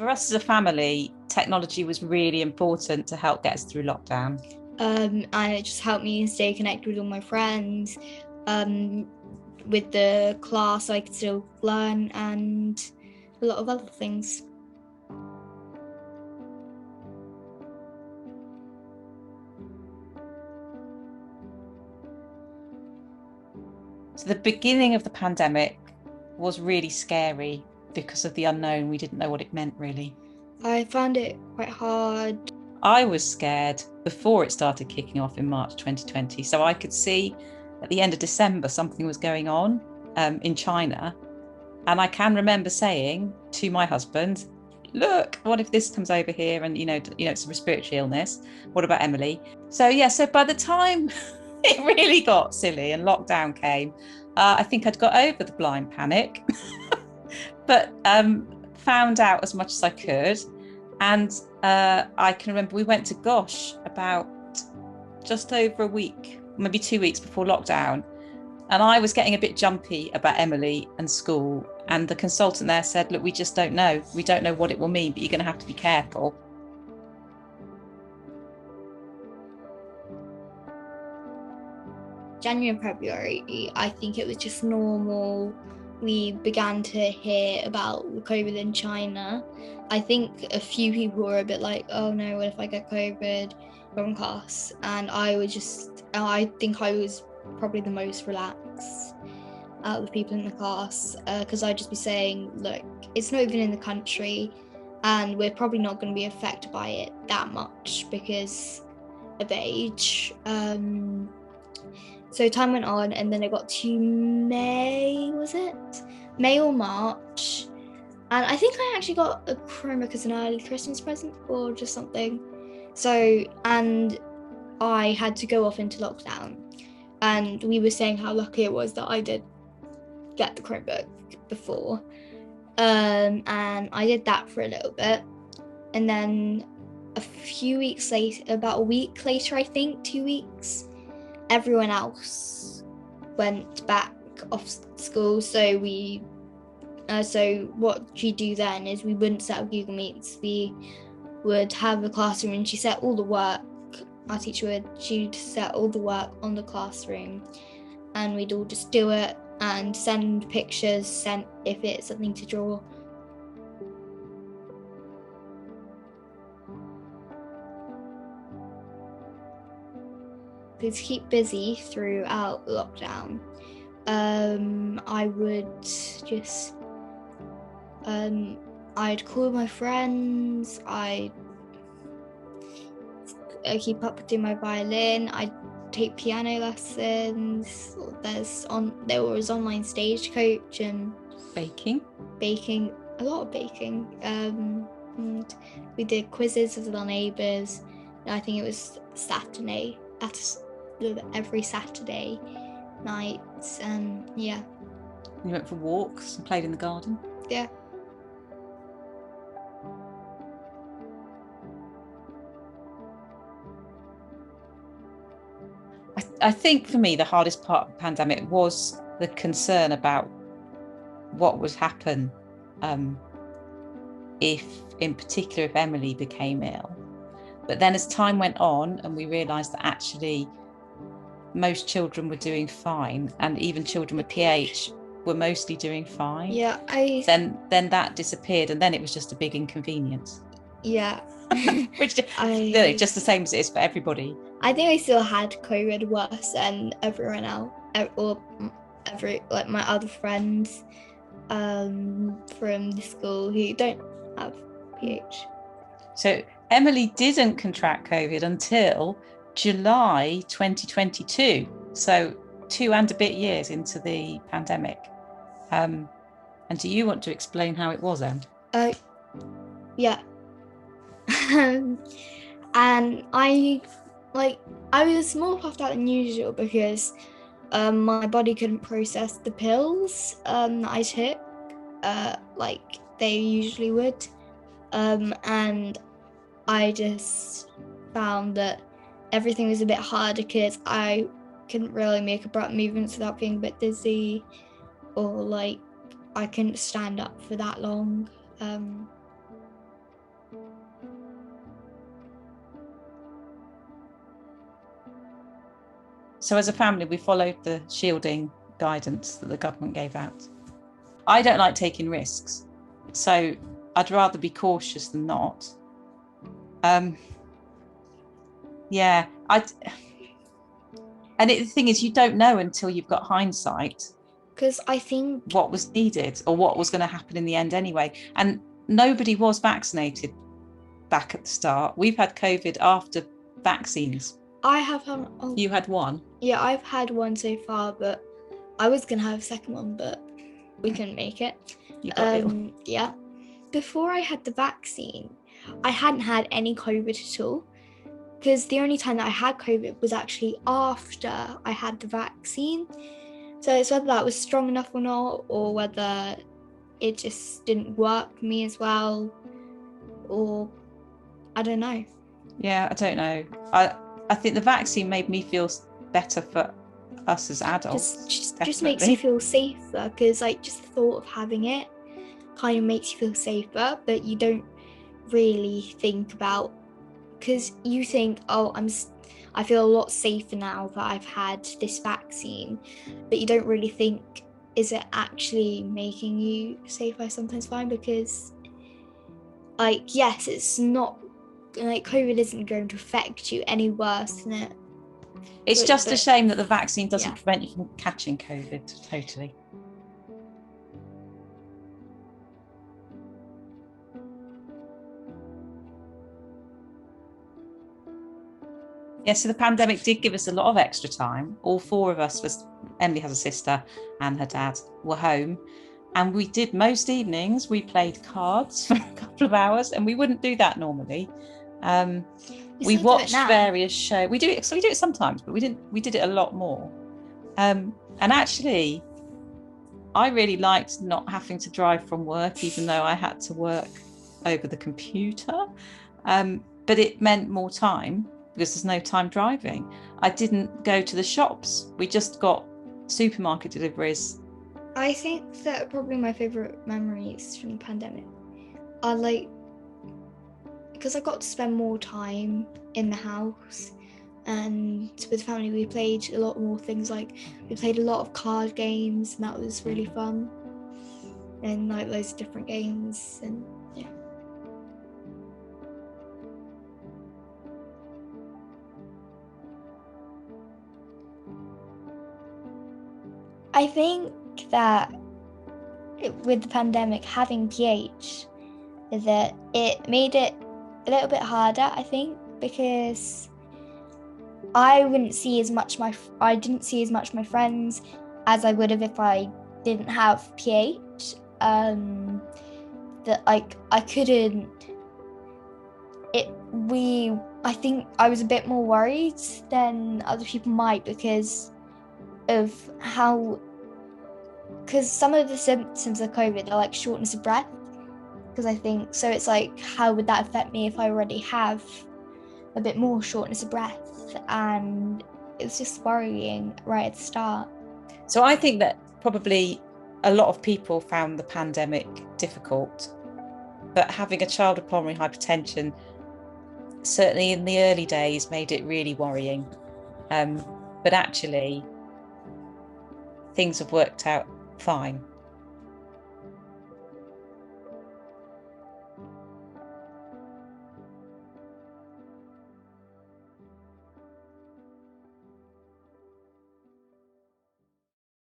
For us as a family, technology was really important to help get us through lockdown. And it just helped me stay connected with all my friends. With the class, I could still learn and a lot of other things. So the beginning of the pandemic was really scary because of the unknown. We didn't know what it meant, really. I found it quite hard. I was scared before it started kicking off in March 2020. So I could see at the end of December something was going on in China. And I can remember saying to my husband, look, what if this comes over here and, it's a respiratory illness. What about Emily? So by the time it really got silly and lockdown came, I think I'd got over the blind panic, but found out as much as I could. And I can remember we went to Gosh about just over a week, maybe 2 weeks before lockdown. And I was getting a bit jumpy about Emily and school. And the consultant there said, look, we just don't know. We don't know what it will mean, but you're going to have to be careful. January and February, I think it was just normal. We began to hear about the COVID in China. I think a few people were a bit like, oh no, what if I get COVID from class? And I think I was probably the most relaxed out of the people in the class, because I'd just be saying, look, it's not even in the country and we're probably not going to be affected by it that much because of age. So time went on, and then it got to May, was it? May or March. And I think I actually got a Chromebook as an early Christmas present or just something. And I had to go off into lockdown. And we were saying how lucky it was that I did get the Chromebook before. And I did that for a little bit. And then a few weeks later, about a week later, I think, 2 weeks, everyone else went back off school. So what you do then is we wouldn't set up Google Meets. We would have a classroom and she set all the work. Our teacher she'd set all the work on the classroom and we'd all just do it and send pictures, if it's something to draw. To keep busy throughout lockdown, I would just I'd call my friends, I'd keep up doing my violin, I'd take piano lessons. There was online stagecoach and baking, a lot of baking. And we did quizzes with our neighbours. I think it was Saturday, every Saturday night. Yeah. You went for walks and played in the garden? Yeah. I think for me, the hardest part of the pandemic was the concern about what would happen if Emily became ill. But then as time went on and we realised that actually most children were doing fine, and even children with PH were mostly doing fine. Yeah, then that disappeared, and then it was just a big inconvenience. Yeah. Which just the same as it is for everybody. I think I still had COVID worse than everyone else, or like my other friends from the school who don't have PH. So Emily didn't contract COVID until July 2022, so 2 and a bit years into the pandemic. And do you want to explain how it was, Em? Yeah. And I was more puffed out than usual because my body couldn't process the pills that I took like they usually would, and I just found that everything was a bit harder because I couldn't really make abrupt movements without being a bit dizzy, or like I couldn't stand up for that long. So as a family, we followed the shielding guidance that the government gave out. I don't like taking risks, so I'd rather be cautious than not. Yeah, the thing is, you don't know until you've got hindsight. Because I think what was needed or what was going to happen in the end anyway. And nobody was vaccinated back at the start. We've had COVID after vaccines. I have had. You had one? Yeah, I've had one so far, but I was going to have a second one, but we couldn't make it. You got ill. Yeah. Before I had the vaccine, I hadn't had any COVID at all. Because the only time that I had COVID was actually after I had the vaccine. So it's whether that was strong enough or not, or whether it just didn't work for me as well, or I don't know. Yeah, I don't know. I think the vaccine made me feel better for us as adults. Just makes you feel safer, because like just the thought of having it kind of makes you feel safer, but you don't really think about, because you think, oh, I feel a lot safer now that I've had this vaccine, but you don't really think, is it actually making you safer? I sometimes find, because like, yes, it's not like COVID isn't going to affect you any worse than it. It's just a shame that the vaccine doesn't prevent you from catching COVID totally. Yeah, so the pandemic did give us a lot of extra time. All four of us, Emily has a sister and her dad, were home. And we did most evenings, we played cards for a couple of hours, and we wouldn't do that normally. We watched various shows. We do it sometimes, but we did it a lot more. And actually, I really liked not having to drive from work, even though I had to work over the computer. But it meant more time, because there's no time driving. I didn't go to the shops. We just got supermarket deliveries. I think that probably my favourite memories from the pandemic are like, because I got to spend more time in the house, and with family we played a lot more things, like we played a lot of card games, and that was really fun, and like loads of different games, and yeah. I think that with the pandemic, having PH, that it made it a little bit harder, I think, because I didn't see as much my friends as I would have if I didn't have PH. That like I couldn't. I think I was a bit more worried than other people might, because some of the symptoms of COVID are like shortness of breath, because I think so. It's like, how would that affect me if I already have a bit more shortness of breath? And it's just worrying right at the start. So I think that probably a lot of people found the pandemic difficult, but having a child with pulmonary hypertension, certainly in the early days, made it really worrying. But actually, things have worked out fine.